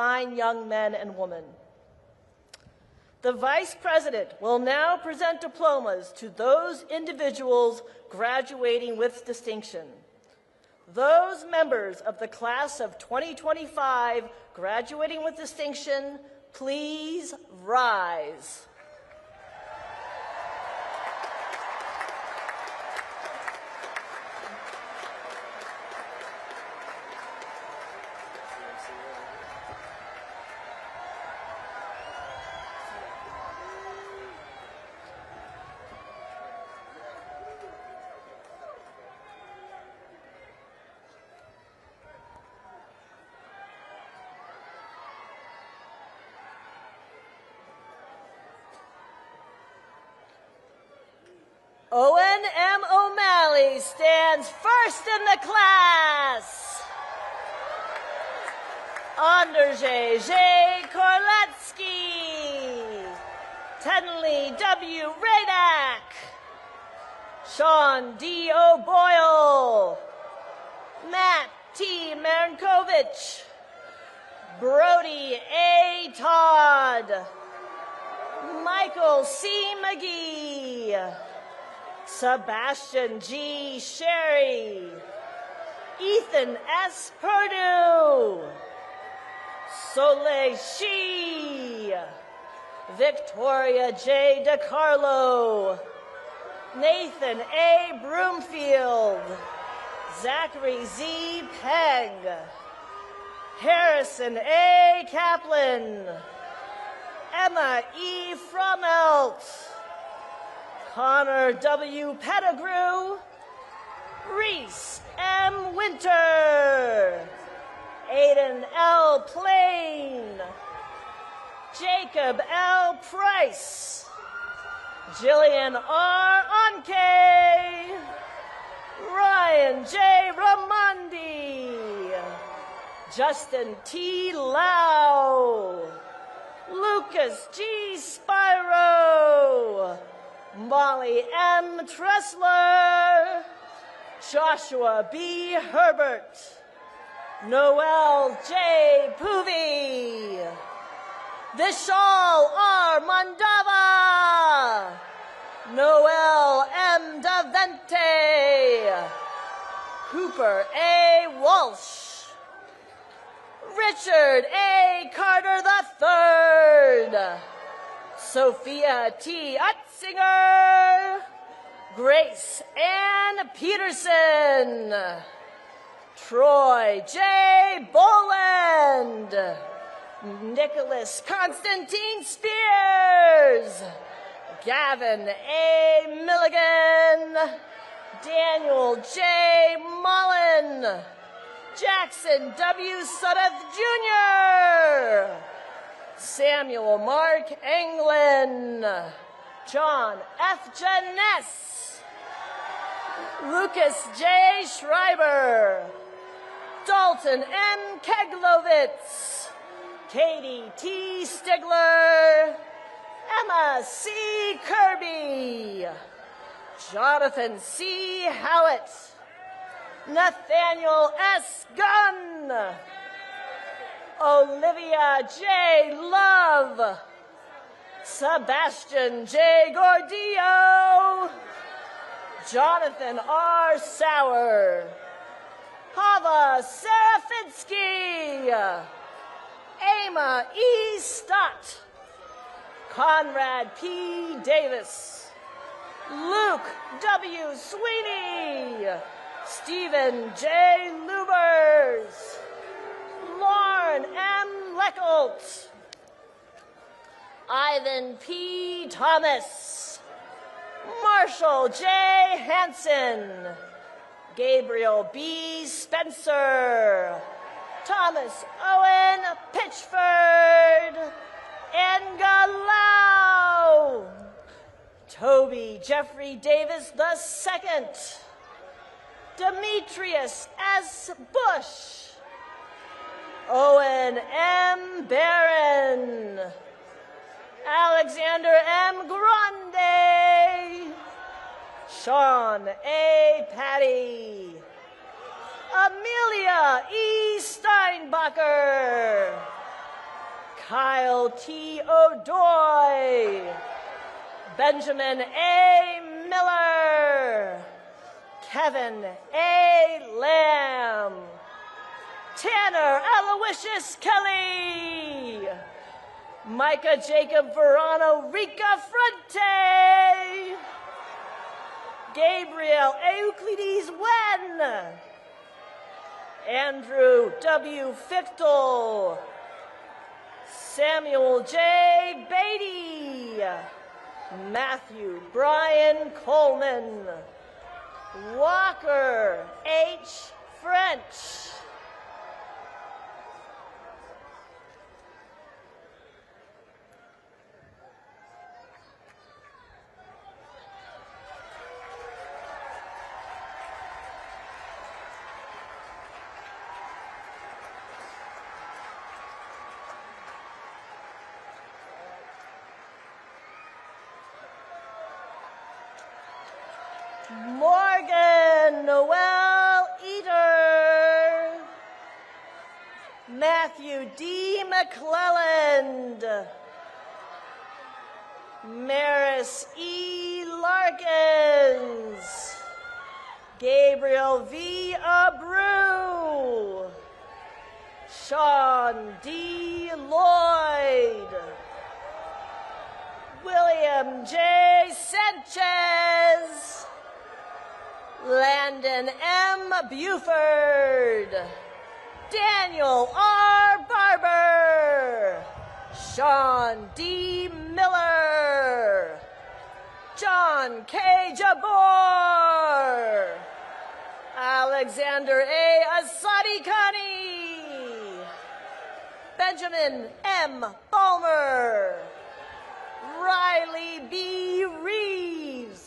fine young men and women. The Vice President will now present diplomas to those individuals graduating with distinction. Those members of the class of 2025 graduating with distinction, please rise. Owen M. O'Malley stands first in the class. Andrzej J. Korlecki. Tenley W. Radak. Sean D. O'Boyle. Matt T. Marinkovich. Brody A. Todd. Michael C. McGee. Sebastian G. Sherry. Ethan S. Perdue. Soleil Shi. Victoria J. DiCarlo. Nathan A. Broomfield. Zachary Z. Pegg. Harrison A. Kaplan. Emma E. Fromelt. Connor W. Pettigrew. Reese M. Winter. Aiden L. Plain. Jacob L. Price. Jillian R. Onke. Ryan J. Ramondi. Justin T. Lau. Lucas G. Spyro. Molly M. Tressler. Joshua B. Herbert. Noel J. Poovey. Vishal R. Mandava. Noel M. Davente. Cooper A. Walsh. Richard A. Carter III. Sophia T. Utzinger. Grace Ann Peterson. Troy J. Boland. Nicholas Constantine Spears. Gavin A. Milligan. Daniel J. Mullen. Jackson W. Sudduth Jr. Samuel Mark Englund. John F. Janess. Lucas J. Schreiber. Dalton M. Keglovitz. Katie T. Stigler. Emma C. Kirby. Jonathan C. Howitt. Nathaniel S. Gunn. Olivia J. Love. Sebastian J. Gordillo. Jonathan R. Sauer. Hava Serafinsky. Ama E. Stott. Conrad P. Davis. Luke W. Sweeney. Stephen J. Lubers. Lauren M. Leckelt. Ivan P. Thomas. Marshall J. Hansen. Gabriel B. Spencer. Thomas Owen Pitchford. Engalau. Toby Jeffrey Davis II. Demetrius S. Bush. Owen M. Barron. Alexander M. Grande. Sean A. Patty. Amelia E. Steinbacher. Kyle T. O'Doy, Benjamin A. Miller, Kevin A. Lamb, Tanner Aloysius Kelly, Micah Jacob Verano Rica Fronte, Gabriel Euclides Wen, Andrew W. Fichtel, Samuel J. Beatty, Matthew Brian Coleman, Walker H. French. Morgan Noel Eater, Matthew D. McClelland, Maris E. Larkins, Gabriel V. Abreu, Sean D. Lloyd, William J. Sanchez, Landon M. Buford, Daniel R. Barber, Sean D. Miller, John K. Jabor, Alexander A. Asadikani, Benjamin M. Balmer, Riley B. Reeves,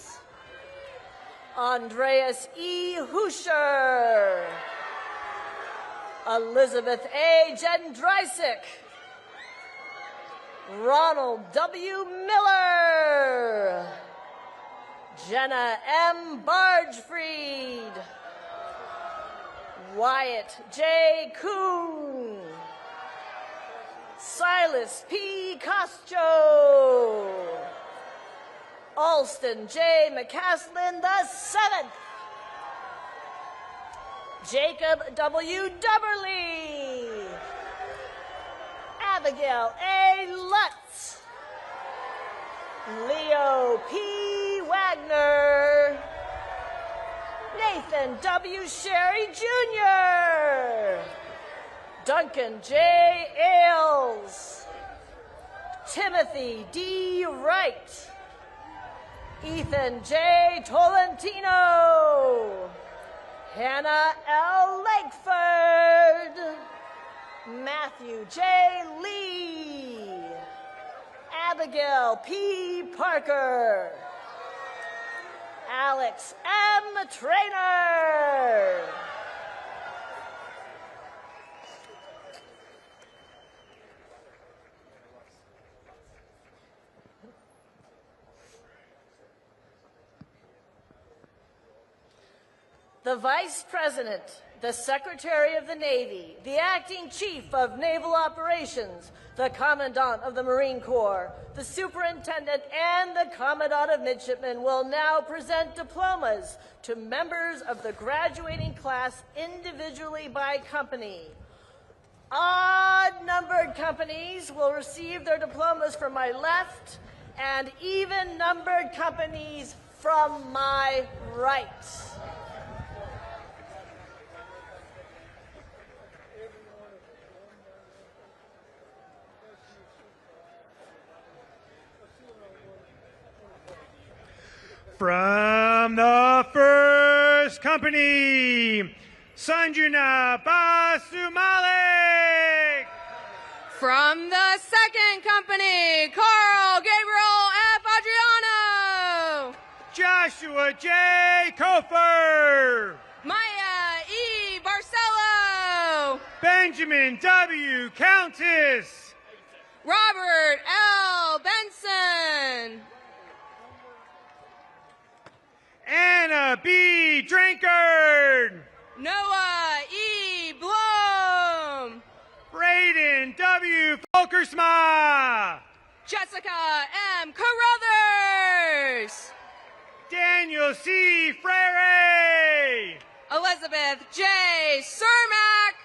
Andreas E. Huscher, Elizabeth A. Jendrysik, Ronald W. Miller, Jenna M. Bargefried, Wyatt J. Kuhn, Silas P. Costjo, Alston J. McCaslin VII, Jacob W. Dubberly, Abigail A. Lutz, Leo P. Wagner, Nathan W. Sherry Jr., Duncan J. Ailes, Timothy D. Wright, Ethan J. Tolentino, Hannah L. Lakeford, Matthew J. Lee, Abigail P. Parker, Alex M. Traynor, the Vice President, the Secretary of the Navy, the Acting Chief of Naval Operations, the Commandant of the Marine Corps, the Superintendent, and the Commandant of Midshipmen will now present diplomas to members of the graduating class individually by company. Odd-numbered companies will receive their diplomas from my left, and even-numbered companies from my right. From the first company, Sanjuna Basumalik. From the second company, Carl Gabriel F. Adriano. Joshua J. Kofer. Maya E. Barcelo. Benjamin W. Countess. Robert L. Benson. Anna B. Drinkard. Noah E. Blum. Braden W. W. Folkersma. Jessica M. Carruthers. Daniel C. Frere. Elizabeth J. Cermak.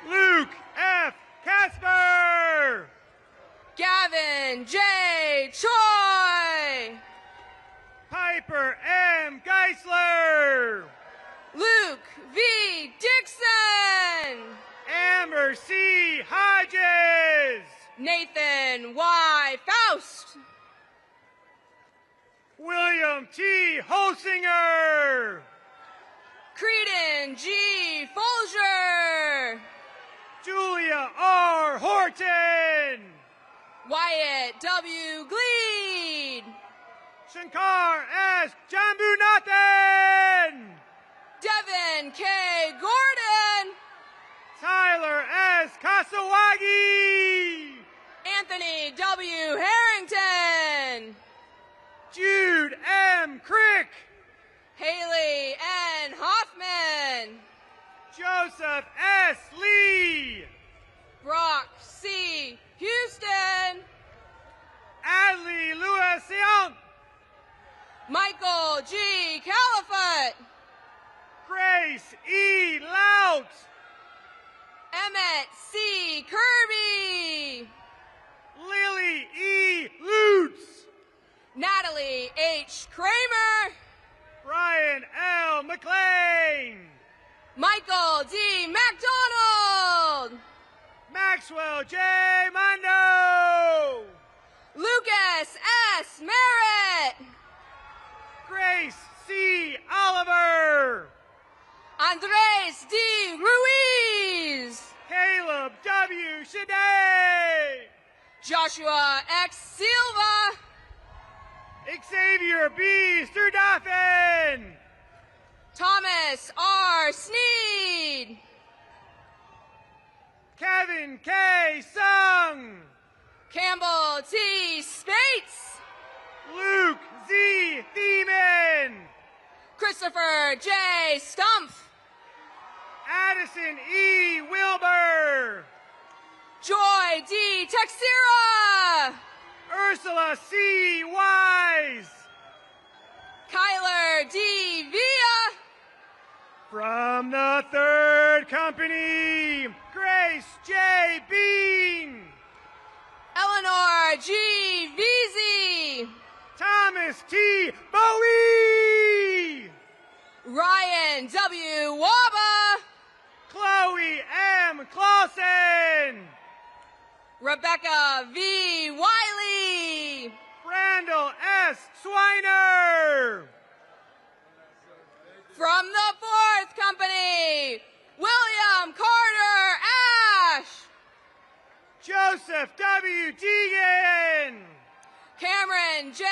Luke F. Casper. Gavin J. Choi. Piper M. Geisler. Luke V. Dixon. Amber C. Hodges. Nathan Y. Faust. William T. Holsinger. Creedon G. Folger. Julia R. Horton. Wyatt W. Gleed. Shankar S. Jambunathan. Devin K. Gordon. Tyler S. Kasawagi. Anthony W. Harrington. Jude M. Crick. Haley N. Hoffman. Joseph S. Lee. Brock C. Houston. Adley Lewis Seant. Michael G. Califoot. Grace E. Lout. Emmett C. Kirby. Lily E. Lutz. Natalie H. Kramer. Brian L. McLean. Michael D. MacDonald. Maxwell J. Mondo. Lucas S. Merritt. Grace C. Oliver. Andres D. Ruiz. Caleb W. Shade. Joshua X. Silva. Xavier B. Sturdaffen. Thomas R. Sneed. Kevin K. Sung. Campbell T. Spates. Luke Z. Thiemann. Christopher J. Stumpf. Addison E. Wilbur. Joy D. Texera. Ursula C. Wise. Kyler D. Villa. From the 3rd Company, Grace J. Bean. Eleanor G. Veazey. Thomas T. Bowie. Ryan W. Waba. Chloe M. Clausen. Rebecca V. Wiley. Randall S. Swiner. From the 4th Company, William Carter Ash. Joseph W. Deegan. Cameron J.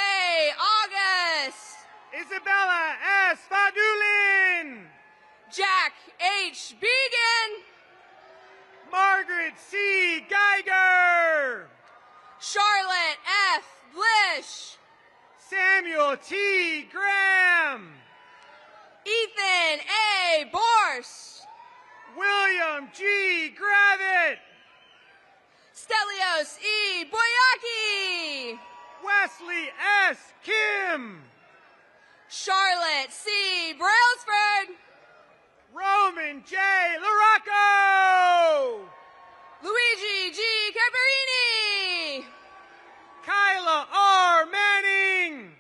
August. Isabella S. Fadulin. Jack H. Began. Margaret C. Geiger. Charlotte F. Blish. Samuel T. Graham. Ethan A. Borst. William G. Gravitt. Stelios E. Boyaki. Wesley S. Kim. Charlotte C. Brailsford. Roman J. Larocco. Luigi G. Caparini. Kyla R. Manning.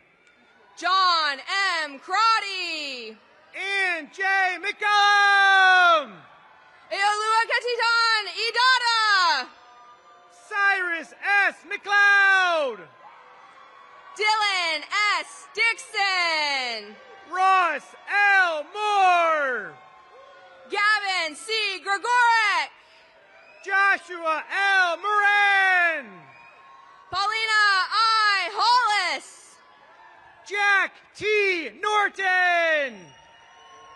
John M. Crotty. Ann J. McCollum. Eolua Katitan Idada. Cyrus S. McLeod. Dylan S. Dixon. Ross L. Moore. Gavin C. Gregorek. Joshua L. Moran. Paulina I. Hollis. Jack T. Norton.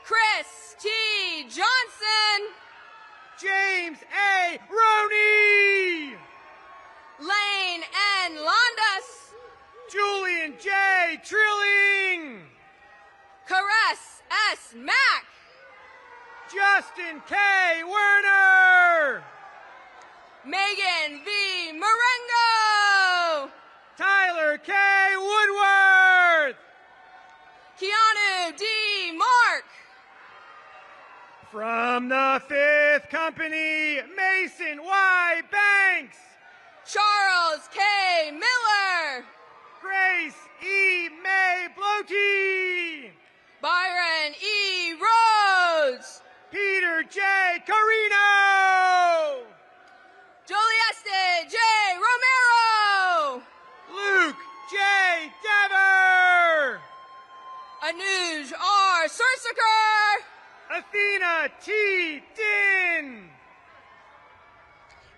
Chris T. Johnson. James A. Roney. Lane N. Londas. Julian J. Trilling. Caress S. Mack. Justin K. Werner. Megan V. Marengo. Tyler K. Woodworth. Keanu D. Mark. From the 5th Company, Mason Y. Banks. Charles K. Miller. Grace E. May Blote. Byron E. Rhodes. Peter J. Carino. Julieste J. Romero. Luke J. Dever. Anuj R. Sursaker. Athena T. Din.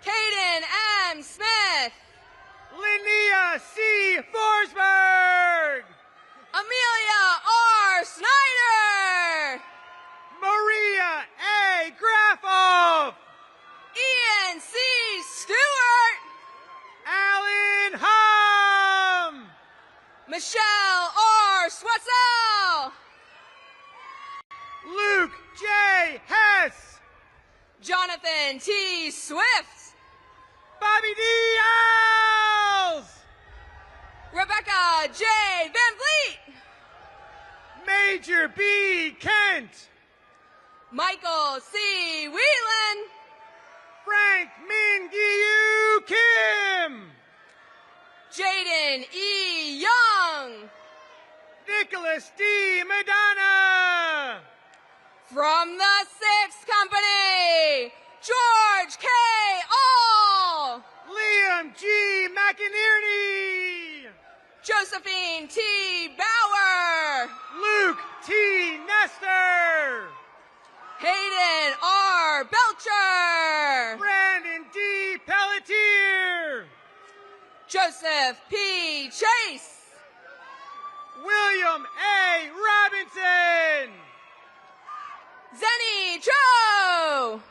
Caden M. Smith. Linnea C. Forsberg. Amelia R. Snyder. Maria A. Graffoff. Ian C. Stewart. Alan Hum. Michelle R. Swetzel. Luke J. Hess. Jonathan T. Swift. Bobby D. Alls. Rebecca J. Van Vliet. Major B. Kent. Michael C. Whelan. Frank Min Gyu Kim. Jaden E. Young. Nicholas D. Madonna. From the 6th Company, George K. All. Liam G. McInerney. Josephine T. Bauer. Luke T. Nestor. Hayden R. Belcher. Brandon D. Pelletier. Joseph P. Chase. William A. Robinson. Zenny Cho.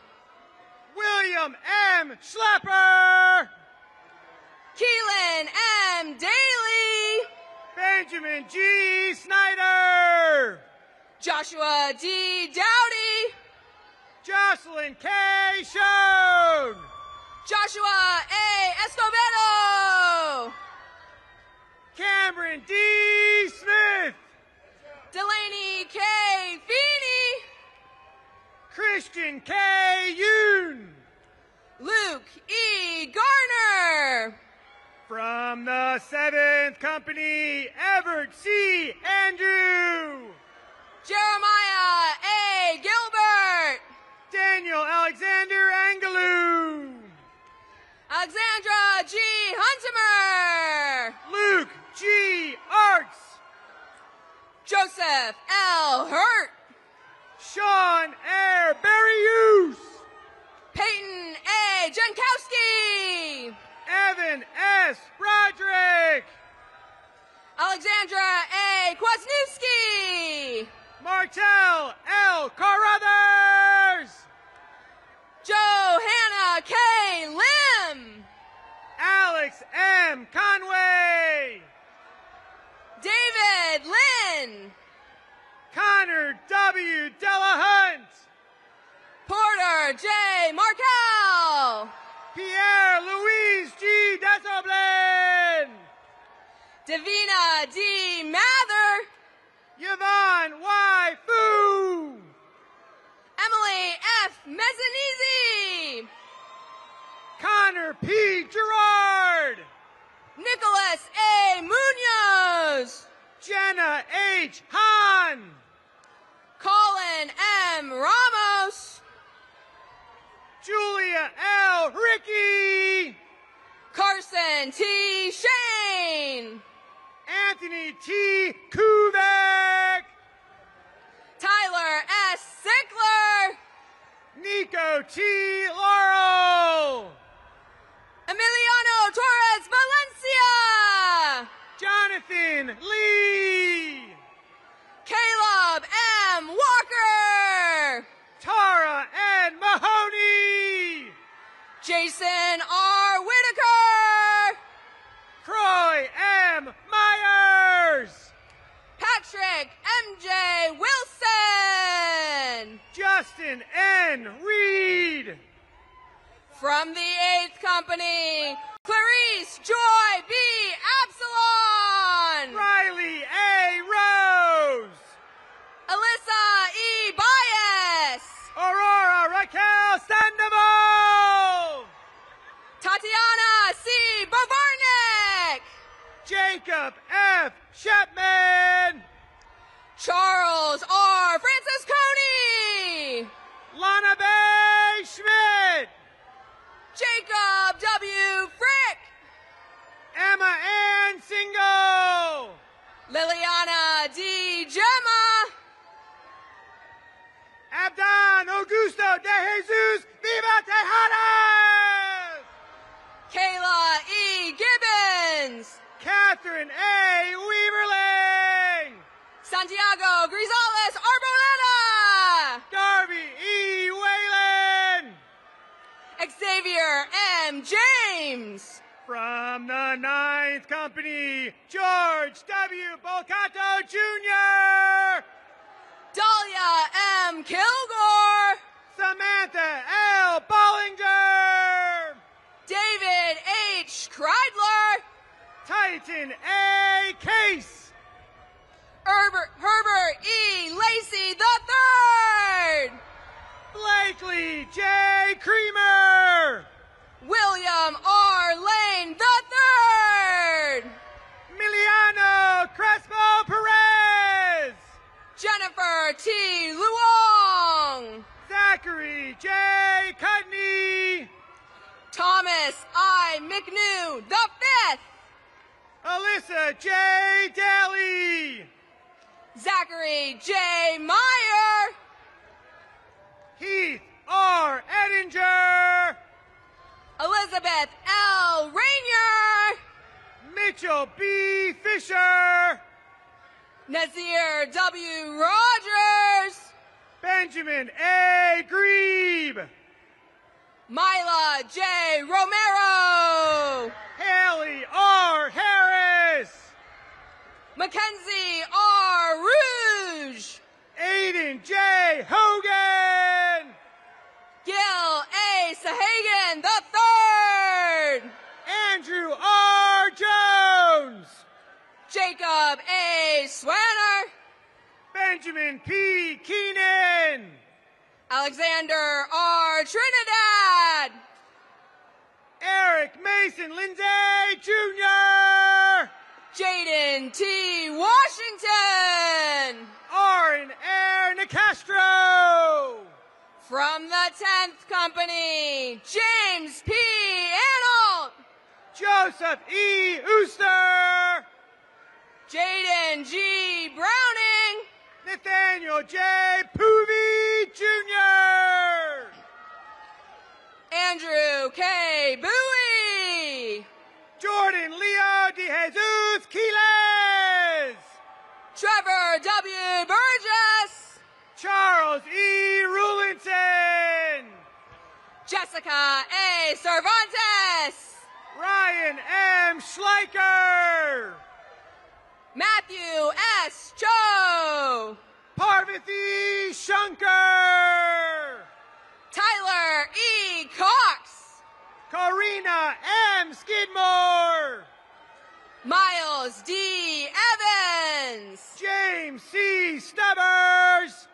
William M. Schlepper. Keelan M. Daly. Benjamin G. Snyder. Joshua D. Dowdy. Jocelyn K. Schoen. Joshua A. Escobedo. Cameron D. Smith. Delaney K. Feeney. Christian K. Yoon. Luke E. Garner. From the 7th Company, Everett C. Andrew. Jeremiah A. Gilbert. Daniel Alexander Angelou. Alexandra G. Hunsimer. Luke G. Arts. Joseph L. Hurt. Sean Air Berrius. Peyton A. Jankowski. Evan S. Broderick. Alexandra A. Kwasniewski. Martel L. Carruthers. Johanna K. Lim. Alex M. Conway. David Lynn. Connor W. Delahunt. Porter J. Markel. Pierre Louise G. Desoblin. Davina D. Mather. Yvonne Y. Fu. Emily F. Mezzanisi. Connor P. Gerard. Nicholas A. Munoz. Jenna H. Hahn. Colin M. Ramos. Julia L. Ricky. Carson T. Shane. Anthony T. Kuvek. Tyler S. Sickler. Nico T. Laurel. Emiliano Torres Valencia. Jonathan Lee. Caleb M. Walker. Tara N. Mahoney. Jason R. Whitaker. Croy M. Myers. Patrick M.J. Wilson. Justin N. Reed. From the 8th Company, Clarice Joy B. Absalon. Riley A. Rose. Alyssa E. Baez. Aurora Raquel Sandoval. Tatiana C. Bavarnik. Jacob F. Shepman. Charles R. Francisconi. Lana Bay Schmidt. Jacob W. Frick. Emma Ann Singo. Liliana D. Gemma. Abdan Augusto de Jesus Viva Tejadas. Kayla E. Gibbons. Catherine A. Weaverling. Santiago Grisales Arboleda. Darby E. Whalen. Xavier M. James. From the 9th Company, George W. Bolcato Jr. Dahlia M. Kilgore. Samantha L. Bollinger. David H. Kreidler. Titan A. Case. Herbert E. Lacey III. Blakely J. Creamer. William R. Lane III. Emiliano Crespo Perez. Jennifer T. Luong. Zachary J. Cudney. Thomas I. McNew V. Alyssa J. Daly. Zachary J. Meyer. Heath R. Edinger. Elizabeth L. Rainier. Mitchell B. Fisher. Nazir W. Rogers. Benjamin A. Grebe. Mila J. Romero. Haley R. Harris. Mackenzie R. Rouge. Aiden J. Hogan. Gil A. Sahagan III. Andrew R. Jones. Jacob A. Swanner. Benjamin P. Keenan. Alexander R. Trinidad. Eric Mason Lindsay Jr. Jaden T. Washington. Aaron Air Nicastro. From the 10th Company, James P. Analt. Joseph E. Ooster. Jaden G. Browning. Nathaniel J. Poovey Jr. Andrew K. Bowie. Jordan Leo De Jesus Quiles. Trevor W. Burgess. Charles E. Rulinson. Jessica A. Cervantes. Ryan M. Schleicher. Matthew S. Cho. Parvati Shankar. Tyler E. Cox. Karina M. Skidmore. Miles D. Evans. James C. Stubbers.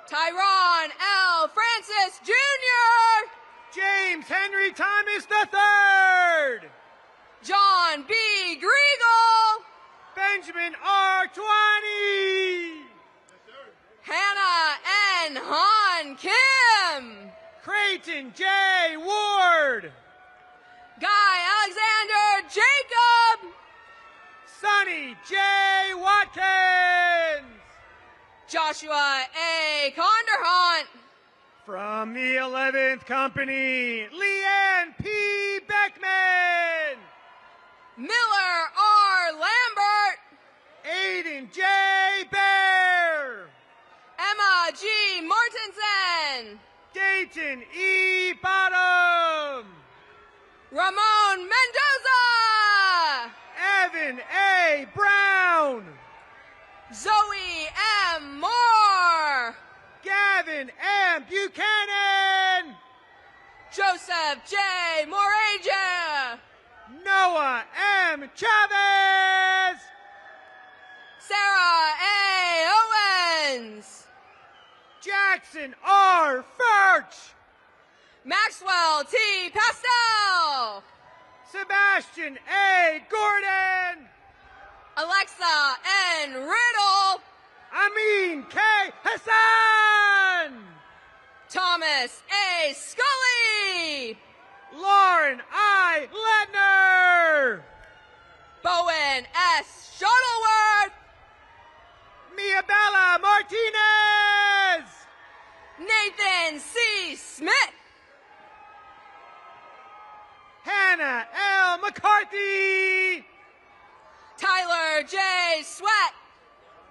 Tyron L. Francis Jr. James Henry Thomas III. John B. Griegel. Benjamin R. Twani. Hannah N. Han Kim. Creighton J. Ward. Guy Alexander Jacob. Sonny J. Watkins. Joshua A. Conderhunt. From the 11th Company, Leanne P. Beckman. Miller R. Lambert. Aiden J. Bear. Emma G. Mortensen. Dayton E. Bottom. Ramon Mendoza. Evan A. Brown. Zoe M. Moore. Gavin M. Buchanan. Joseph J. Moraja, Noah M. Chavez, Sarah A. Owens, Jackson R. Furch, Maxwell T. Pastel, Sebastian A. Gordon, Alexa N. Riddle, Amin K. Hassan, Thomas A. Scully, Lauren I. Ledner, Bowen S. Shuttleworth, Miabella Martinez, Nathan C. Smith, Hannah L. McCarthy, Tyler J. Sweat,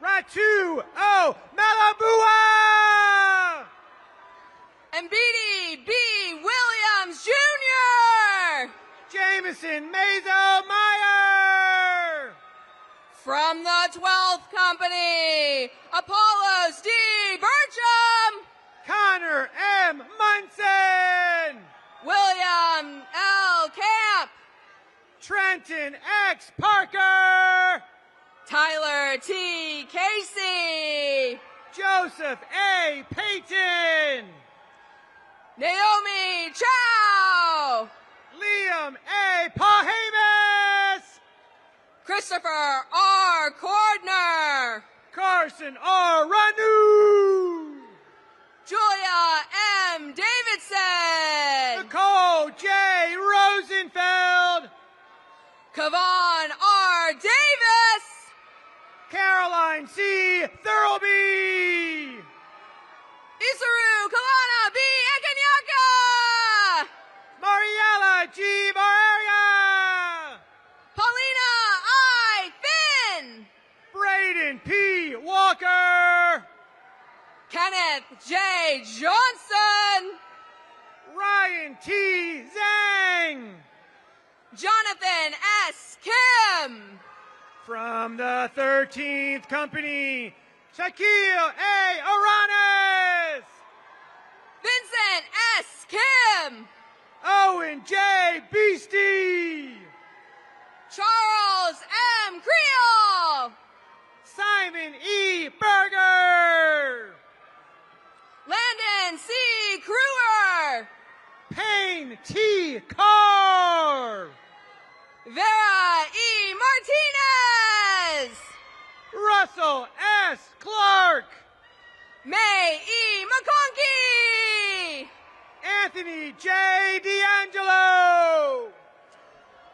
Ratu O. Malabua, and Beatty B. Williams Jr. Jameson Mazo Meyer, From the 12th Company, Apollos D. Burcham, Connor M. Munson, William L. Camp, Trenton X. Parker, Tyler T. Casey, Joseph A. Payton, Naomi Chow, Liam A. Pahamas, Christopher R. Cordner, Carson R. Ranu, Julia M. Davidson, Nicole J. Rosenfeld, Kavon R. Davis, Caroline C. Thurlby, Isaru Kalana B. Ekanyaka, Mariella G. Bararia, Paulina I. Finn, Braden P. Walker, Kenneth J. Johnson, Ryan T. Zhang. Jonathan S. Kim, From the 13th Company, Shaquille A. Aranes, Vincent S. Kim, Owen J. Beastie, Charles M. Creel, Simon E. Berger, Landon C. Kruer, Payne T. Carr, Vera E. Martinez, Russell S. Clark, May E. McConkey, Anthony J. D'Angelo,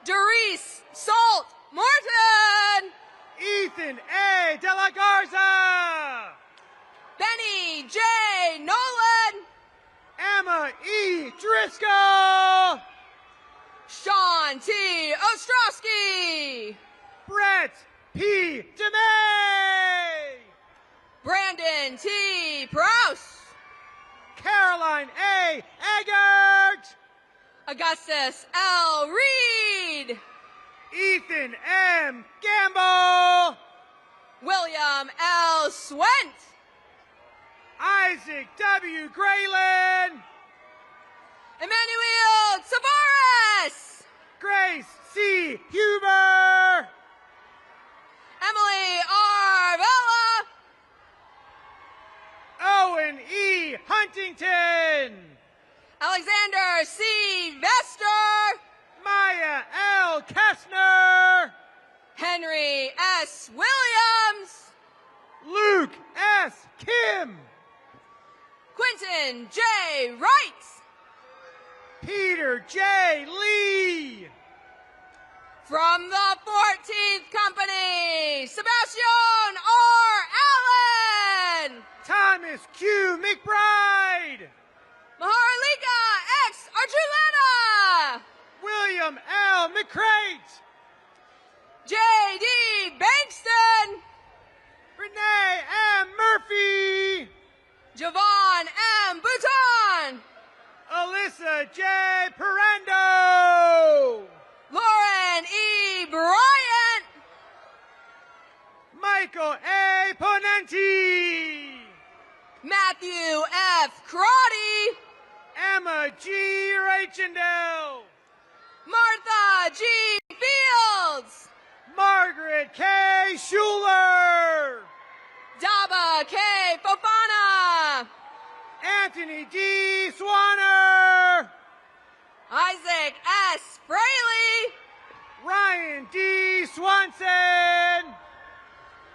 Doris Salt Morton, Ethan A. De La Garza, Benny J. Nolan, Emma E. Driscoll, Sean T. Ostrowski, Brett P. DeMay, Brandon T. Prouse, Caroline A. Eggert, Augustus L. Reed, Ethan M. Gamble, William L. Swent, Isaac W. Grayland, Emmanuel Tavares, Grace C. Huber, Emily R. Vella, Owen E. Huntington, Alexander C. Vester, Maya L. Kessner, Henry S. Williams, Luke S. Kim, Quentin J. Wright, Peter J. Lee, from the 14th Company, Sebastian R. Allen, Thomas Q. McBride, Maharlika X. Archuleta, William L. McCrate, J.D. Bankston, Renee M. Murphy, Javon M. Bouton, Alyssa J. Parendo, Lauren E. Bryant, Michael A. Ponenti, Matthew F. Crotty, Emma G. Reichendel. Martha G. Fields. Margaret K. Schuler. Daba K. Fofana. Anthony D. Swanner. Isaac S. Fraley. Ryan D. Swanson.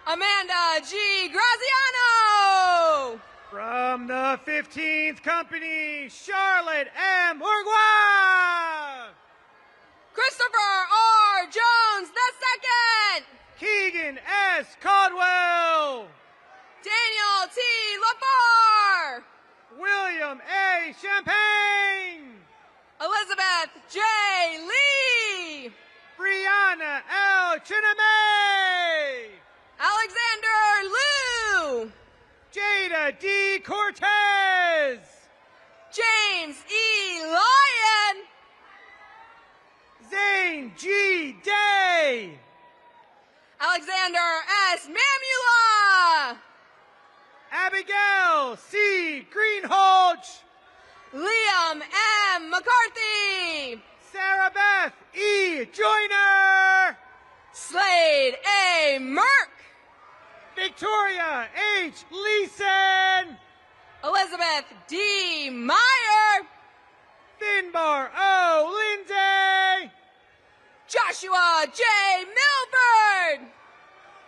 Amanda G. Graziano. From the 15th Company, Charlotte M. Bourgois. Christopher R. Jones II. Keegan S. Caldwell. Daniel T. LaFar. William A. Champagne. Elizabeth J. Lee. Brianna L. Chinamay. Alexander Liu. Jada D. Cortez. James E. Lyon. Zane G. Day. Alexander S. Mamula. Abigail C. Greenholch. Liam M. McCarthy. Sarah Beth E. Joyner. Slade A. Merck. Victoria H. Leeson. Elizabeth D. Meyer. Finbar O. Lindsay. Joshua J. Milford.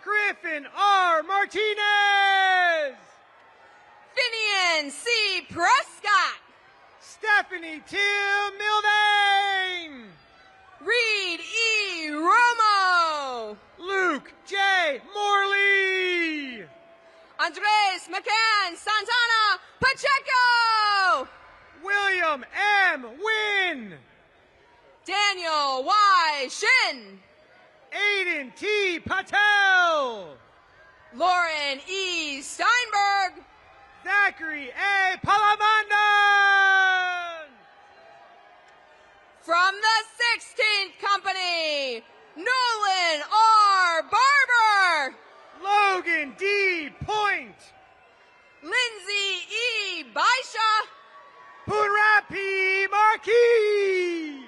Griffin R. Martinez. Finian C. Prescott. Stephanie Till Mildane. Reed E. Romo. Luke J. Morley. Andres McCann Santana Pacheco. William M. Wynn. Daniel Y. Shin. Aiden T. Patel. Lauren E. Steinberg. Zachary A. Palamandan. From the 16th Company, Nolan R. Barber. Logan D. Point. Lindsay E. Baisha. Punrapi Marquis.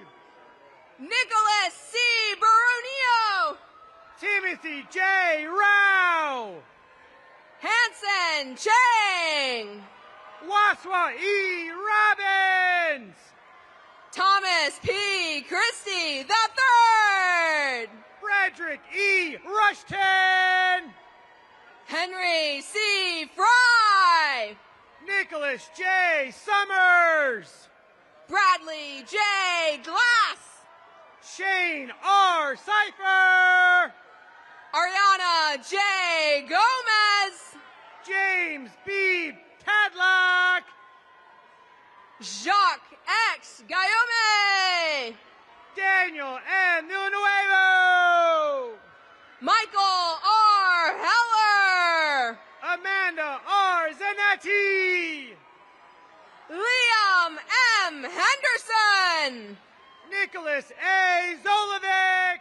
Nicholas C. Barunio. Timothy J. Rao. Hanson Chang. Waswa E. Robbins. Thomas P. Christie III. Frederick E. Rushton. Henry C. Fry. Nicholas J. Summers. Bradley J. Glass. Shane R. Cipher. Ariana J. Gomez. James B. Tadlock. Jacques X. Guillaume. Daniel M. Villanuevo. Michael R. Heller. Amanda R. Zanetti. Liam M. Henderson. Nicholas A. Zolovic.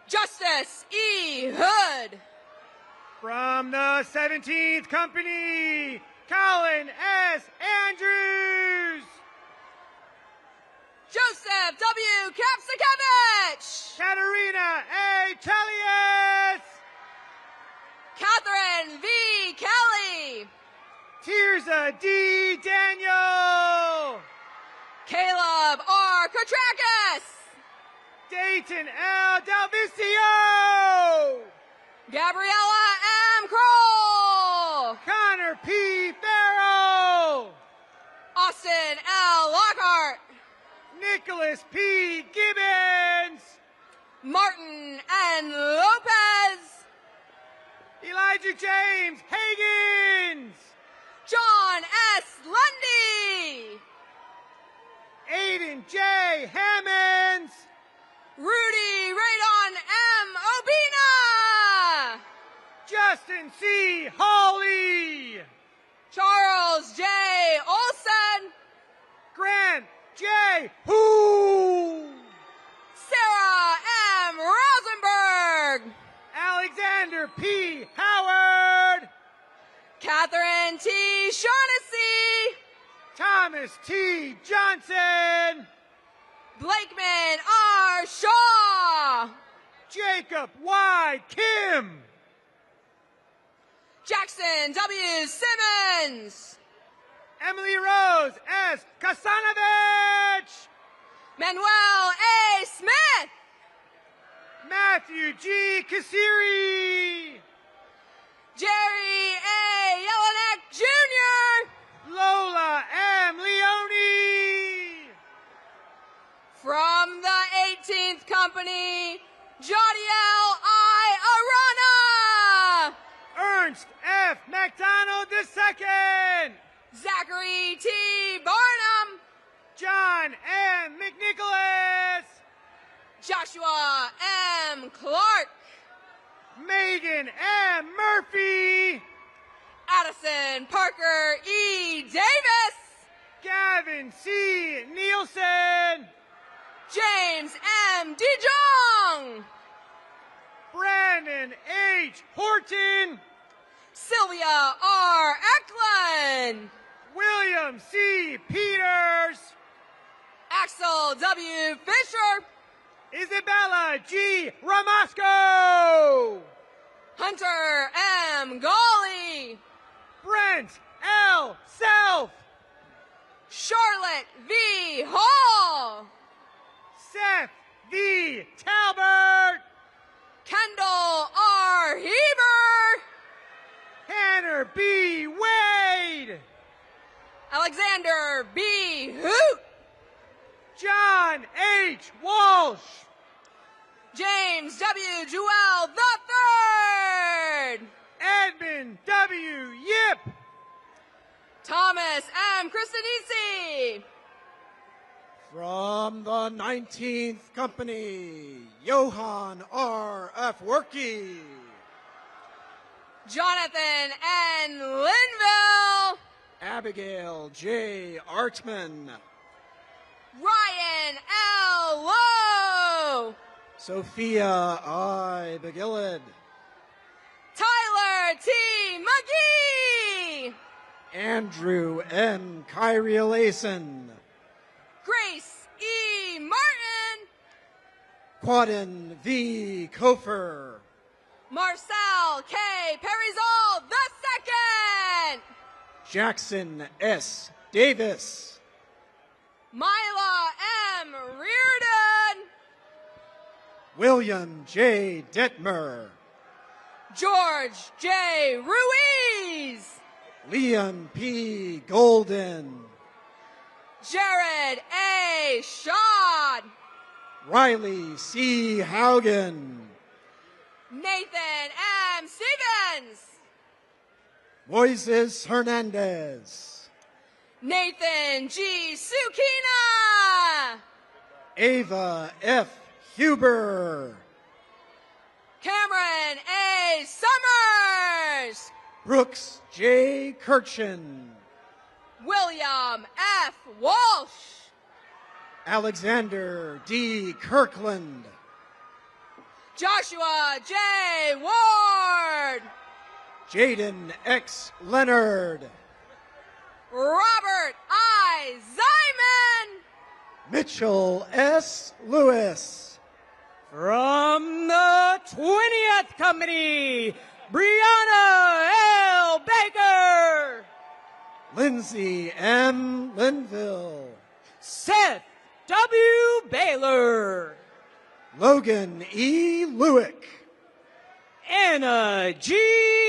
Justice E. Hood. From the 17th Company, Colin S. Andrews. Joseph W. Kapsikevich. Katerina A. Chelius. Catherine V. Kelly. Tirza D. Daniel. Caleb R. Kotrakis. Dayton L. Delvicio. Gabriella M. Kroll. Connor P. Farrell. Austin L. Lockhart. Nicholas P. Gibbons. Martin N. Lopez. Elijah James Higgins. John S. Lundy. Aiden J. Hammonds. Rudy Radon M. Obina. Justin C. Hawley. Charles J. Olson. Grant J. Who. Sarah M. Rosenberg. Alexander P. Howard. Catherine T. Shaughnessy. Thomas T. Johnson. Blakeman R. Shaw. Jacob Y. Kim. Jackson W. Simmons. Emily Rose S. Kasanovich. Manuel A. Smith. Matthew G. Kasiri. Jerry A. Jelinek Jr. Lola M. Leone. From the 18th Company, Jodiel I. Arana. Ernst F. McDonald II. Zachary T. Barnum. John M. McNicholas. Joshua M. Clark. Megan M. Murphy. Addison Parker E. Davis. Gavin C. Nielsen. James M. DeJong. Brandon H. Horton. Sylvia R. Eklund. William C. Peters. Axel W. Fisher. Isabella G. Ramasco. Hunter M. Gawley. Brent L. Self. Charlotte V. Hall. Seth V. Talbert. Kendall R. Heber. Tanner B. Wade. Alexander B. Hoot. John H. Walsh. James W. Jewell III. Edmund W. Yip. Thomas M. Christenisi. From the 19th Company, Johann R. F. Workey. Jonathan N. Linville. Abigail J. Artman. Ryan L. Lowe. Sophia I. Begillid. Tyler T. McGee. Andrew N. Kyrielason. Grace E. Martin. Quaden V. Kofer. Marcel K. Perizal II. Jackson S. Davis. Mila M. Reardon. William J. Detmer. George J. Ruiz. Liam P. Golden. Jared A. Shad. Riley C. Haugen. Nathan M. Stevens. Moises Hernandez. Nathan G. Sukina. Ava F. Huber. Cameron A. Summers. Brooks J. Kirchen. William F. Walsh. Alexander D. Kirkland. Joshua J. Ward. Jaden X. Leonard. Robert I. Zyman. Mitchell S. Lewis. From the 20th Company, Brianna L. Baker. Lindsay M. Linville. Seth W. Baylor. Logan E. Lewick. Anna G.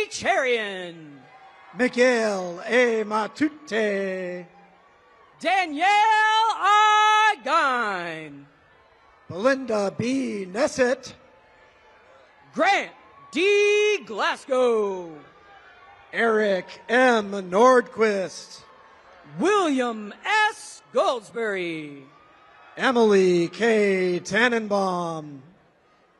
Cherian. Miguel A. Matute. Danielle R. Gine. Belinda B. Nessett. Grant D. Glasgow. Eric M. Nordquist. William S. Goldsberry. Emily K. Tannenbaum.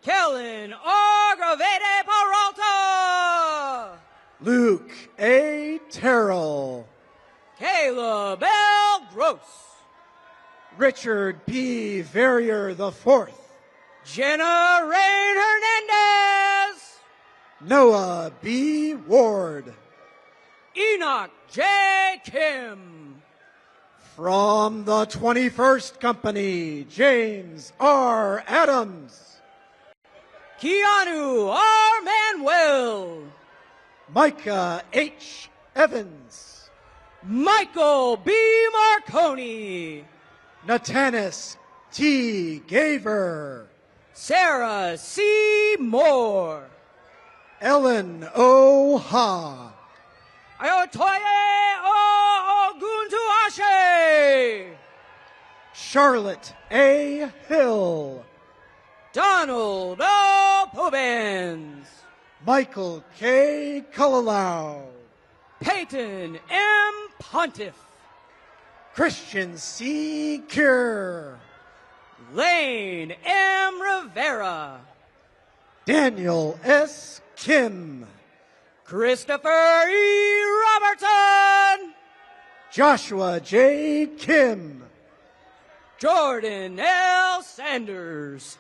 Kellen R. Gravete Peralta. Luke A. Terrell. Caleb L. Gross. Richard P. Verrier IV. Jenna Rain Hernandez. Noah B. Ward. Enoch J. Kim. From the 21st Company, James R. Adams. Keanu R. Manuel. Micah H. Evans. Michael B. Marconi. Natanis T. Gaver. Sarah C. Moore. Ellen O. Ha. Ayotoye O. Oguntuashe. Charlotte A. Hill. Donald O. Pobens. Michael K. Cullilau. Peyton M. Pontiff. Christian C. Kier. Lane M. Rivera. Daniel S. Kim. Christopher E. Robertson. Joshua J. Kim. Jordan L. Sanders.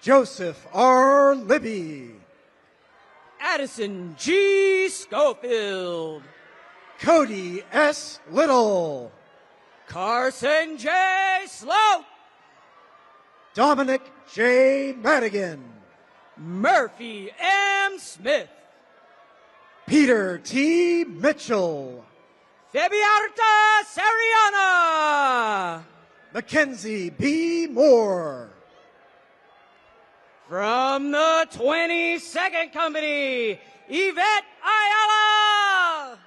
Joseph R. Libby. Addison G. Schofield. Cody S. Little. Carson J. Sloat. Dominic J. Madigan. Murphy M. Smith. Peter T. Mitchell. Fabiarta Sariana. Mackenzie B. Moore. From the 22nd Company, Yvette Ayala.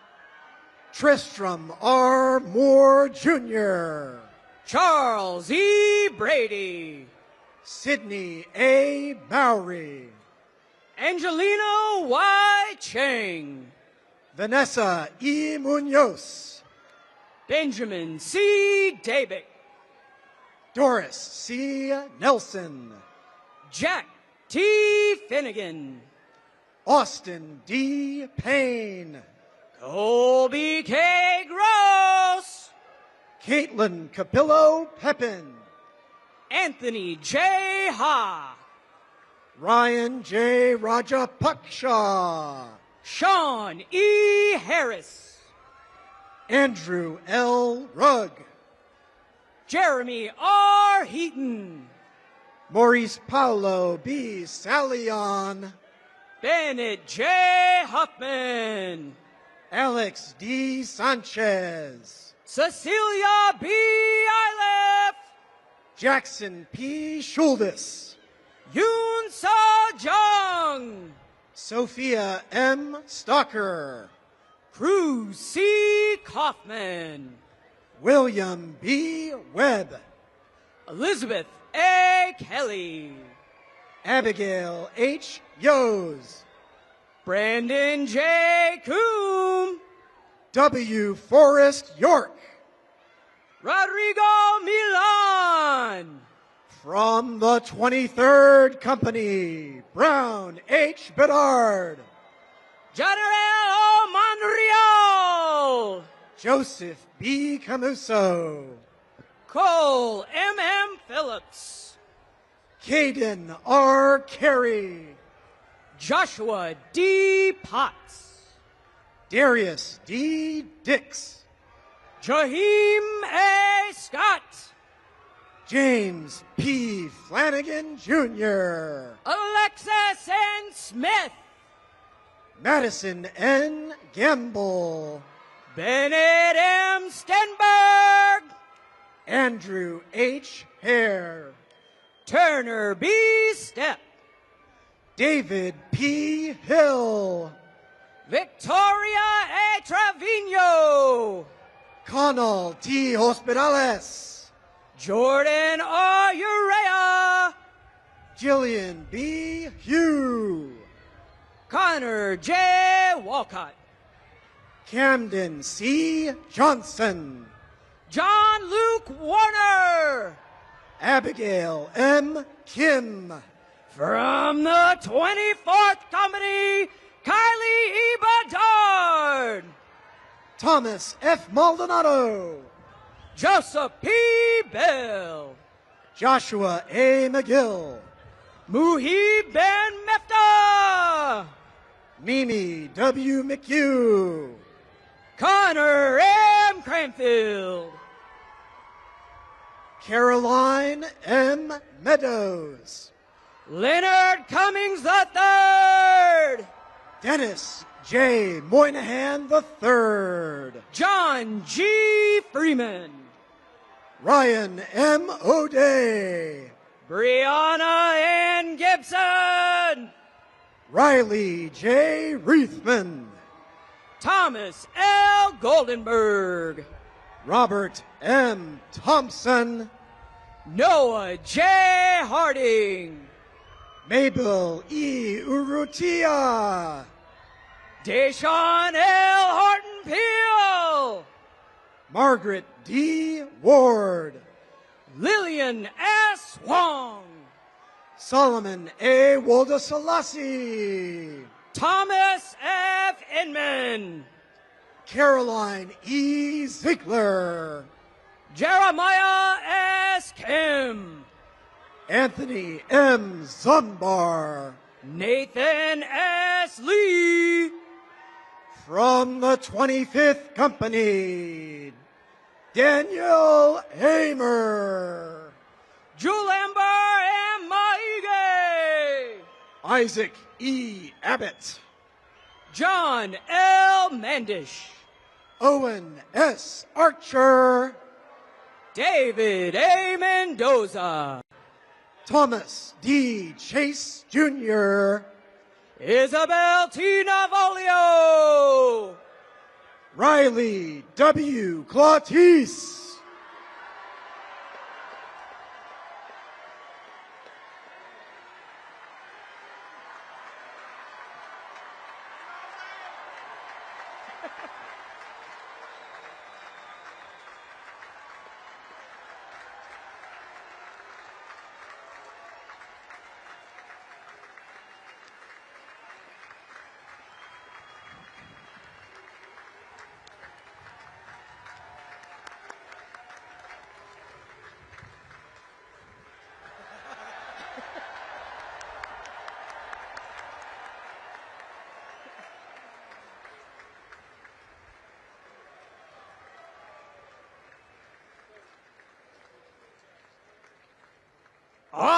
Tristram R. Moore Jr. Charles E. Brady. Sydney A. Bowery. Angelina Y. Cheng. Vanessa E. Munoz. Benjamin C. Dabick. Doris C. Nelson. Jack T. Finnegan. Austin D. Payne. Colby K. Gross. Caitlin Capillo Pepin. Anthony J. Ha. Ryan J. Rajapaksha. Sean E. Harris. Andrew L. Rugg. Jeremy R. Heaton. Maurice Paulo B. Salion. Bennett J. Huffman. Alex D. Sanchez. Cecilia B. Iliff. Jackson P. Schuldis. Yoon Sa Jung. Sophia M. Stocker. Cruz C. Kaufman. William B. Webb. Elizabeth A. Kelly. Abigail H. Yose. Brandon J. Coombe. W. Forrest York. Rodrigo Milan. From the 23rd Company, Brown H. Bedard. General O. Monreal. Joseph B. Camuso. Cole M. Phillips. Caden R. Carey. Joshua D. Potts. Darius D. Dix. Jaheim A. Scott. James P. Flanagan Jr. Alexis N. Smith. Madison N. Gamble. Bennett M. Stenberg. Andrew H. Hare. Turner B. Stepp. David P. Hill. Victoria A. Trevino. Connell T. Hospitales. Jordan R. Urea. Jillian B. Hugh. Connor J. Walcott. Camden C. Johnson. John Luke Warner. Abigail M. Kim. From the 24th Company, Kylie E. Bedard. Thomas F. Maldonado. Joseph P. Bell. Joshua A. McGill. Muhib Ben Mefta. Mimi W. McHugh. Connor M. Cranfield. Caroline M. Meadows. Leonard Cummings III. Dennis J. Moynihan III. John G. Freeman. Ryan M. O'Day. Brianna Ann Gibson. Riley J. Reithman. Thomas L. Goldenberg. Robert M. Thompson. Noah J. Harding. Mabel E. Urrutia. Deshaun L. Horton Peel. Margaret D. Ward. Lillian S. Wong. Solomon A. Woldeselassie. Thomas F. Inman. Caroline E. Ziegler. Jeremiah S. Kim. Anthony M. Zumbar. Nathan S. Lee. From the 25th Company, Daniel Hamer. Julamber M. Maige. Isaac E. Abbott. John L. Mandish. Owen S. Archer. David A. Mendoza. Thomas D. Chase Jr. Isabel T. Navolio. Riley W. Clautis.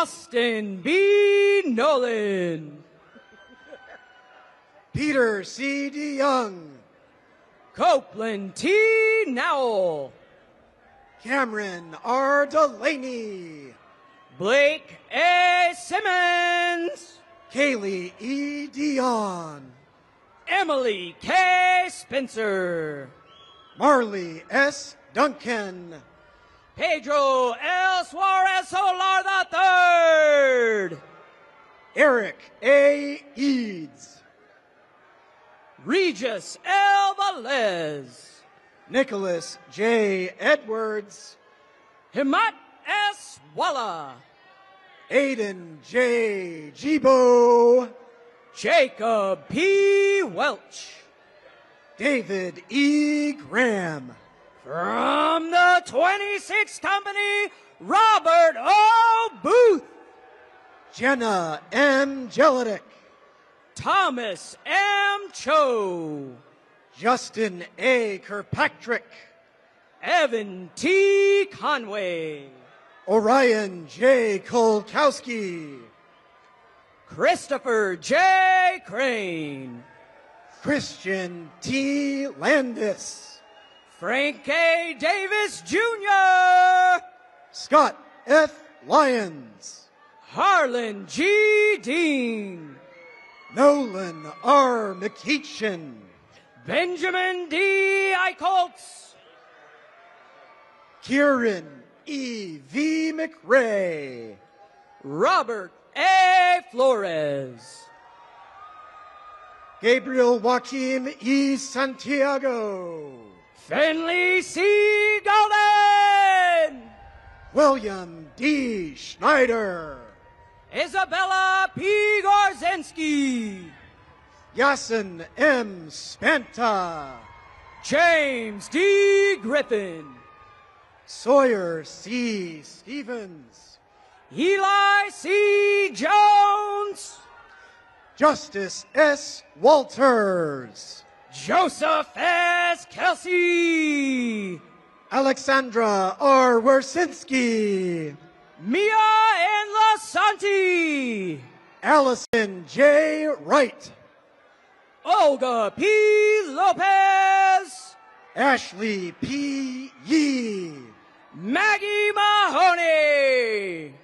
Austin B. Nolan. Peter C. DeYoung. Copeland T. Nowell. Cameron R. Delaney. Blake A. Simmons. Kaylee E. Dion. Emily K. Spencer. Marley S. Duncan. Pedro L. Suarez Solar III. Eric A. Eads. Regis L. Velez. Nicholas J. Edwards. Himat S. Walla. Aiden J. Jibo. Jacob P. Welch. David E. Graham. From the 26th Company, Robert O. Booth. Jenna M. Jellidick. Thomas M. Cho. Justin A. Kirkpatrick. Evan T. Conway. Orion J. Kolkowski. Christopher J. Crane. Christian T. Landis. Frank A. Davis Jr. Scott F. Lyons. Harlan G. Dean. Nolan R. McEachin. Benjamin D. Eichholtz. Kieran E. V. McRae. Robert A. Flores. Gabriel Joaquim E. Santiago. Finley C. Golden. William D. Schneider. Isabella P. Gorzinski. Yasin M. Spanta. James D. Griffin. Sawyer C. Stevens. Eli C. Jones. Justice S. Walters. Joseph S. Kelsey. Alexandra R. Wersinski, Mia N. Lasanti, Allison J. Wright, Olga P. Lopez, Ashley P. Yee, Maggie Mahoney,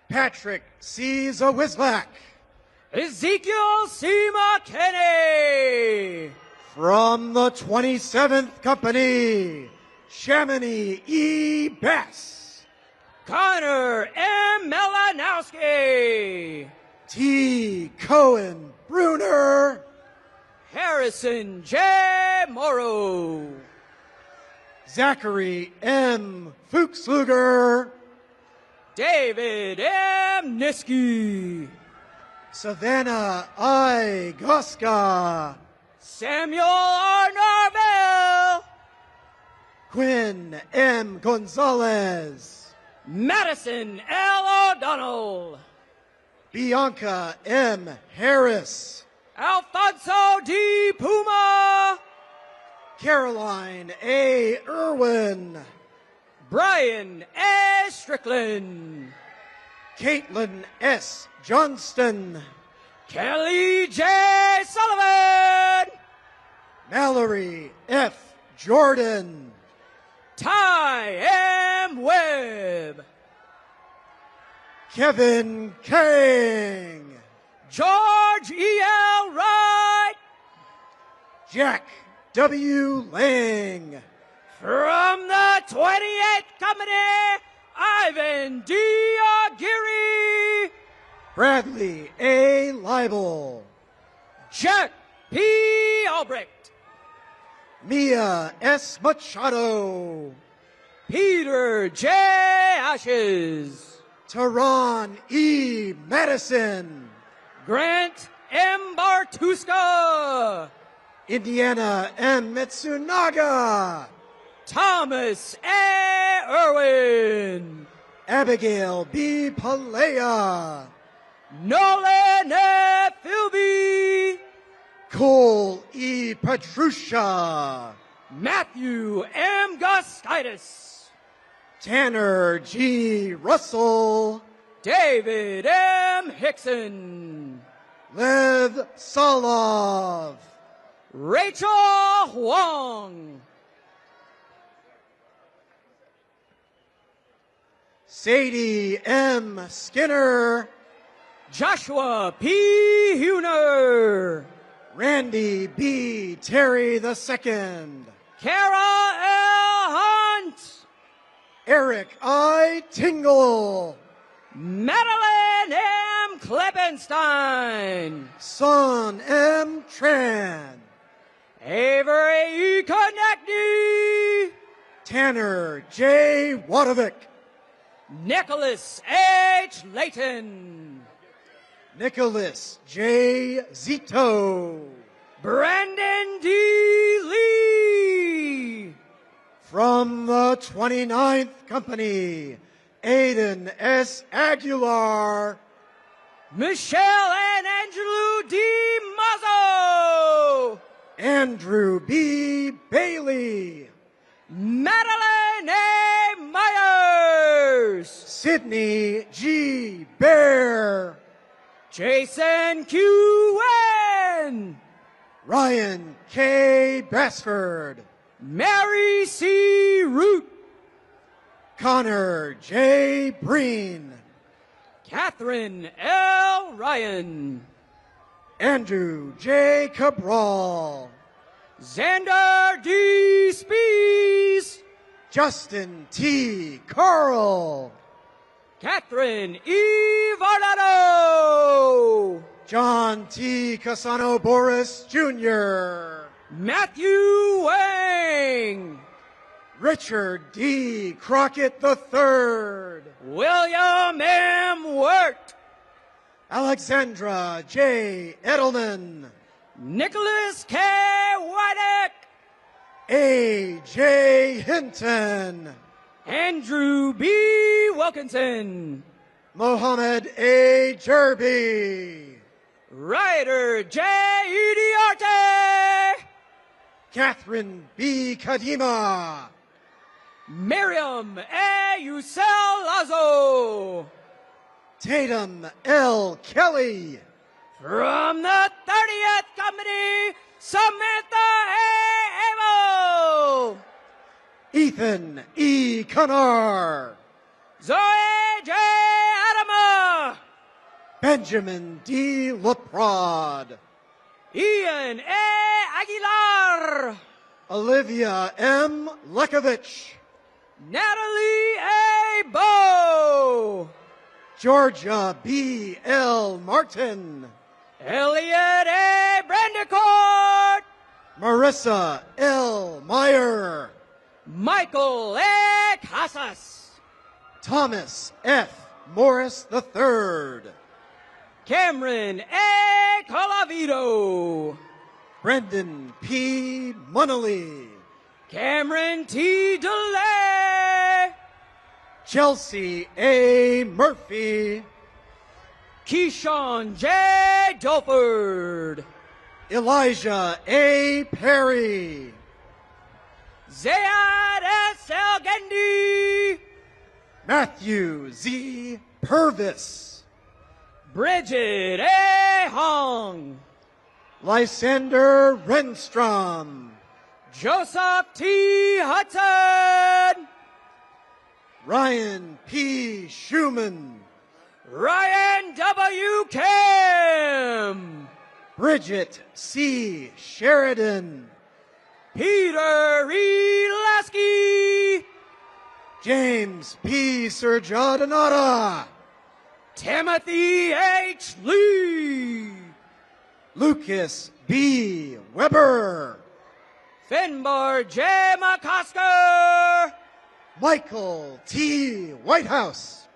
Patrick C. Zawislak, Ezekiel C. McKinney, from the 27th Company, Chamonix E. Bass, Connor M. Melanowski, T. Cohen Bruner, Harrison J. Morrow, Zachary M. Fuchsluger, David M. Niski, Savannah I. Goska, Samuel R. Norville, Quinn M. Gonzalez, Madison L. O'Donnell, Bianca M. Harris, Alfonso D. Puma, Caroline A. Irwin, Brian A. Strickland, Caitlin S. Johnston, Kelly J. Sullivan, Mallory F. Jordan, Ty M. Webb, Kevin Kang, George E. L. Wright, Jack W. Lang, from the 28th Company, Ivan D. Aguirre, Bradley A. Leibel, Jack P. Albrecht, Mia S. Machado, Peter J. Ashes, Tehran E. Madison, Grant M. Bartuska, Indiana M. Mitsunaga, Thomas A. Irwin, Abigail B. Palea, Nolan F. Philby, Cole E. Petrusha, Matthew M. Gustitis, Tanner G. Russell, David M. Hickson, Lev Solov, Rachel Huang, Sadie M. Skinner, Joshua P. Huner, Randy B. Terry II, Kara L. Hunt, Eric I. Tingle, Madeline M. Klippenstein, Son M. Tran, Avery E. Konechny, Tanner J. Wadovic, Nicholas H. Layton, Nicholas J. Zito, Brandon D. Lee, from the 29th Company, Aiden S. Aguilar, Michelle and Angelou D. Mazzo, Andrew B. Bailey, Madeline A. Myers, Sydney G. Bear, Jason Q. Wen, Ryan K. Basford, Mary C. Root, Connor J. Breen, Catherine L. Ryan, Andrew J. Cabral, Xander D. Spees, Justin T. Carl, Catherine E. Varnado, John T. Casano Boris Jr., Matthew Wang, Richard D. Crockett III, William M. Wirt, Alexandra J. Edelman, Nicholas K. Wydick, A. J. Hinton, Andrew B. Wilkinson, Mohammed A. Jerby, Ryder J. Idiarte, Catherine B. Kadima, Miriam A. Yusel Lazo. Tatum L. Kelly. From the 30th Company, Samantha A. Amo. Ethan E. Canar. Zoe J. Adama. Benjamin D. Leprod. Ian A. Aguilar. Olivia M. Lekovich. Natalie A. Bow. Georgia B. L. Martin. Elliot A. Brandicourt. Marissa L. Meyer. Michael A. Casas. Thomas F. Morris III. Cameron A. Colavito. Brendan P. Munnelly. Cameron T. DeLay. Chelsea A. Murphy. Keyshawn J. Dolford. Elijah A. Perry. Zayad S. El Gendi. Matthew Z. Purvis. Bridget A. Hong. Lysander Renstrom. Joseph T. Hudson. Ryan P. Schumann. Ryan W. Kim. Bridget C. Sheridan. Peter E. Lasky. James P. Surjadinata. Timothy H. Lee. Lucas B. Weber. Finbar J. McCosker. Michael T. Whitehouse.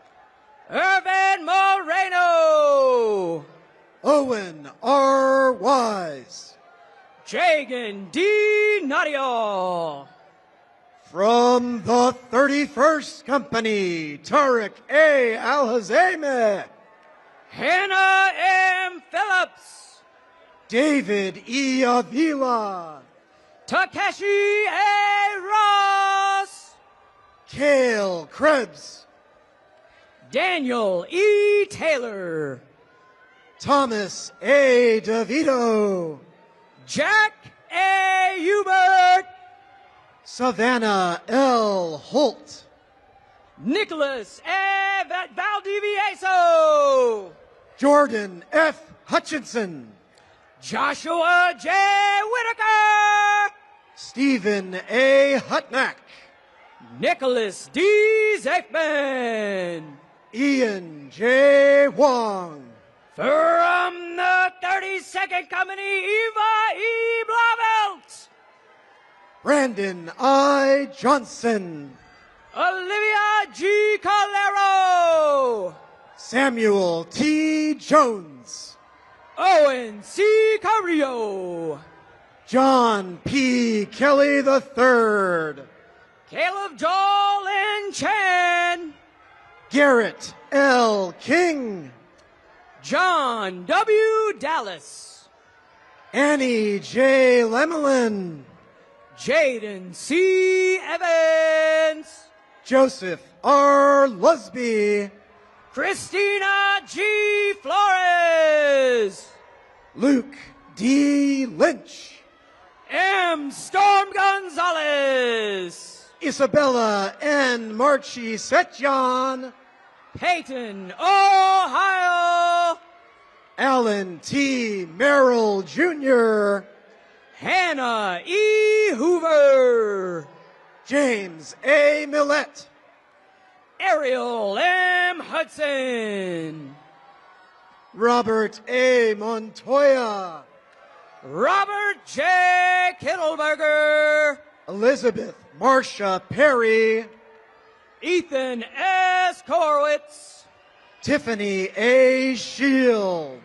Irvin Moreno. Owen R. Wise. Jagan D. Nadia. From the 31st Company, Tariq A. Al-Hazemi. Hannah M. Phillips. David E. Avila. Takeshi A. Ross. Cale Krebs. Daniel E. Taylor. Thomas A. DeVito. Jack A. Hubert. Savannah L. Holt. Nicholas A. Valdivieso. Jordan F. Hutchinson. Joshua J. Whitaker. Stephen A. Hutnack. Nicholas D. Zafman. Ian J. Wong. From the 32nd Company, Eva E. Blauvelt. Brandon I. Johnson. Olivia G. Calero. Samuel T. Jones. Owen C. Carrillo. John P. Kelly III. Caleb Joel N. Chan. Garrett L. King. John W. Dallas. Annie J. Lemelin. Jaden C. Evans. Joseph R. Lusby. Christina G. Flores. Luke D. Lynch. M. Storm Gonzalez. Isabella N. Marchi Setjan. Peyton, Ohio. Alan T. Merrill Jr. Hannah E. Hoover. James A. Millette. Ariel M. Hudson. Robert A. Montoya. Robert J. Kittleberger. Elizabeth Marcia Perry. Ethan S. Korwitz. Tiffany A. Shields.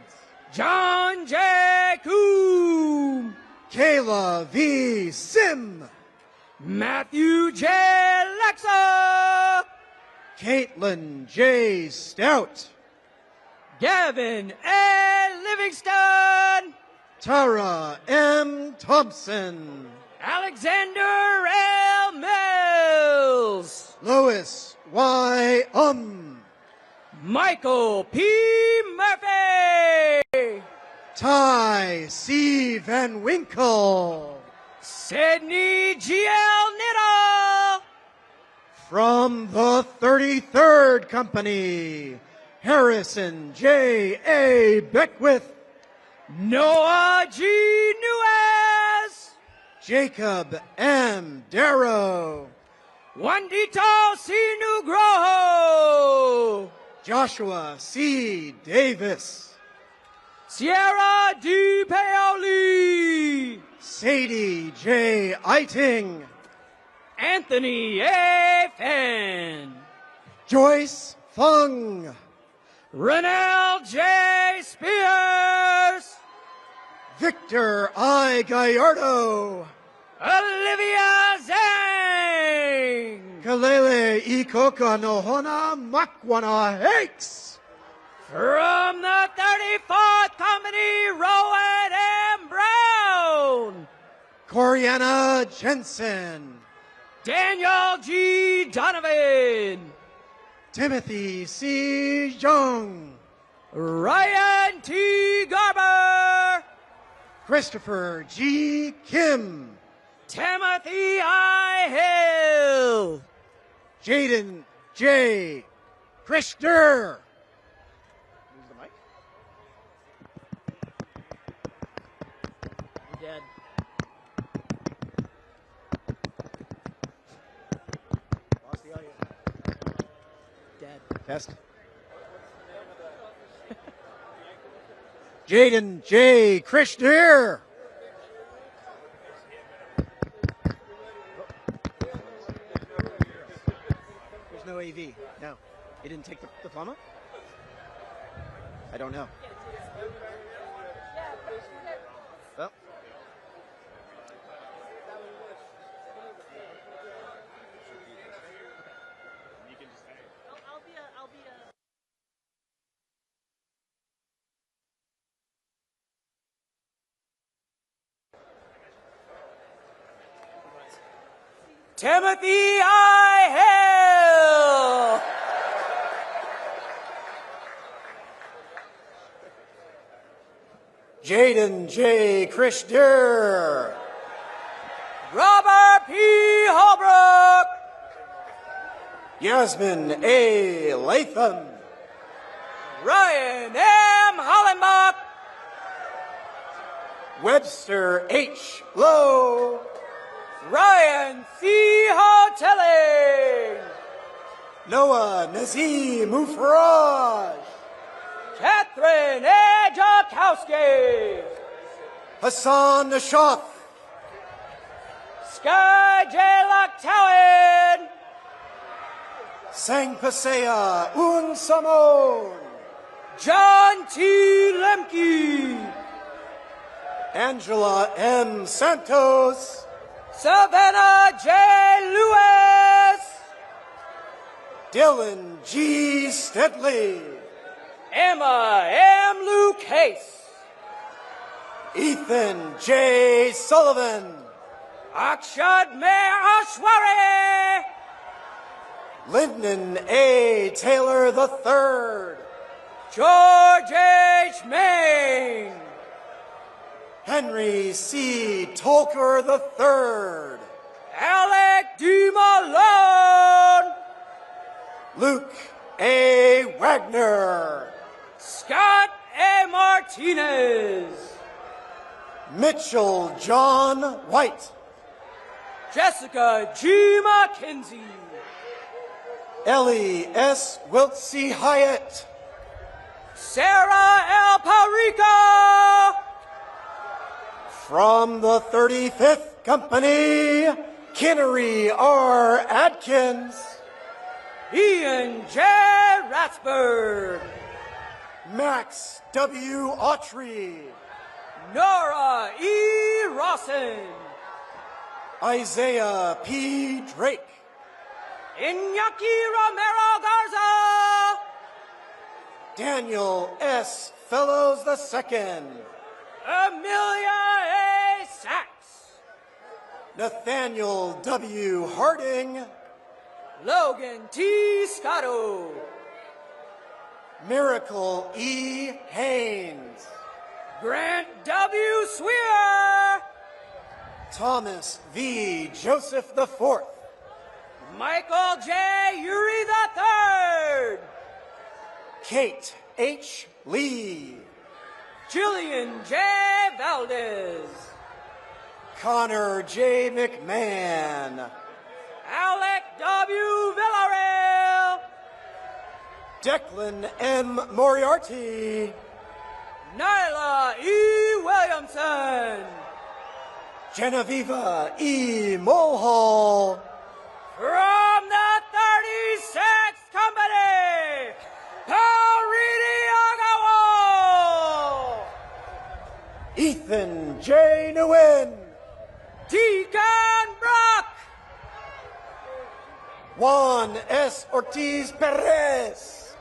John J. Coombe. Kayla V. Sim. Matthew J. Lexa. Caitlin J. Stout. Gavin A. Livingston. Tara M. Thompson. Alexander L. Mills. Mills. Lois Y. Michael P. Murphy. Ty C. Van Winkle. Sydney G.L. Niddle. From the 33rd Company, Harrison J. A. Beckwith. Noah G. Nuez. Jacob M. Darrow. Juanito C. Nugroho. Joshua C. Davis. Sierra D. Paoli. Sadie J. Eiting. Anthony A. Fenn. Joyce Fung. Renell J. Spears. Victor I. Gallardo. Olivia Zhang. Kalele Ikoka Nohona Makwana Hakes. From the 34th Company, Rowan M. Brown. Coriana Jensen. Daniel G. Donovan. Timothy C. Young. Ryan T. Garber. Christopher G. Kim. Timothy I. Hill. Jaden J. Krishner. Use the mic. I'm dead. Lost the audio. Dead. Test. Jaden J. Krishner. There's no AV. No. You didn't take the diploma? I don't know. Well. I'll be a Timothy I. Hill. Jaden J. Krishner. Robert P. Holbrook. Yasmin A. Latham. Ryan M. Hollenbach. Webster H. Lowe. Ryan C. Hotelling. Noah Nazim Mufraj. Catherine A. Jakowski. Hassan Nashoth. Sky J. Locktowen. Sang Pasea Un Samon. John T. Lemke. Angela M. Santos. Savannah J. Lewis. Dylan G. Steadley. Emma M. Luke Case. Ethan J. Sullivan. Akshad May Ashwari. Lyndon A. Taylor III. George H. Main. Henry C. Tolker III. Alec D. Malone. Luke A. Wagner. Scott A. Martinez. Mitchell John White. Jessica G. McKenzie. Ellie S. Wiltsey Hyatt. Sarah L. Parica. From the 35th Company, Kinnery R. Adkins. Ian J. Ratsberg. Max W. Autry. Nora E. Rawson. Isaiah P. Drake. Iñaki Romero Garza. Daniel S. Fellows II. Amelia A. Sachs. Nathaniel W. Harding. Logan T. Scotto. Miracle E. Haynes. Grant W. Swear. Thomas V. Joseph IV. Michael J. Uri III. Kate H. Lee. Jillian J. Valdez. Connor J. McMahon. Alec W. Villarreal. Declan M. Moriarty. Nyla E. Williamson. Genevieve E. Mulhall. From the 36th Company, Paulini Agawo. Ethan J. Nguyen. Deacon Brock. Juan S. Ortiz Perez.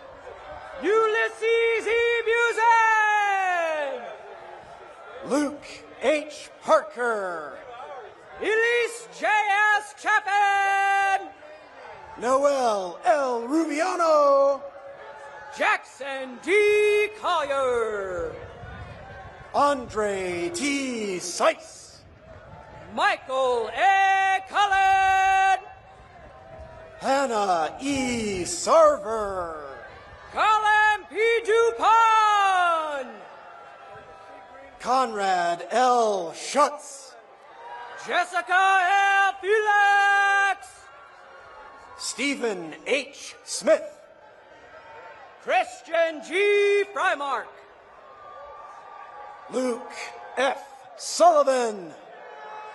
Ulysses E. Busey. Luke H. Parker. Elise J.S. Chapin. Noel L. Rubiano. Jackson D. Collier. Andre T. Seiss. Michael A. Cullen. Hannah E. Sarver. Colin P. Dupont. Conrad L. Schutz. Jessica L. Felix. Stephen H. Smith. Christian G. Frymark. Luke F. Sullivan.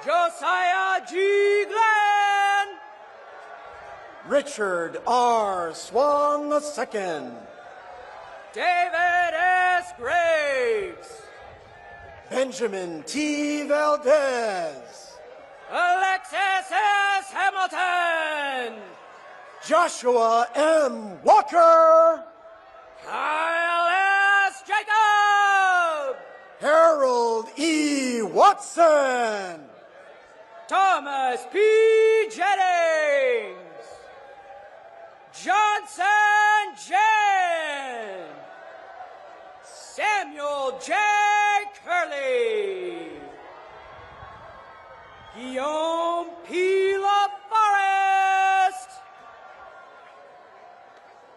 Josiah G. Glenn. Richard R. Swan II. David S. Graves. Benjamin T. Valdez. Alexis S. Hamilton. Joshua M. Walker. Kyle S. Jacob. Harold E. Watson. Thomas P. Jennings. Johnson Jen. Samuel J. Curley. Guillaume P. LaForest.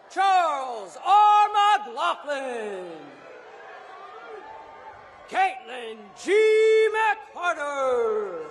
Charles R. McLaughlin. Caitlin G. McCarter.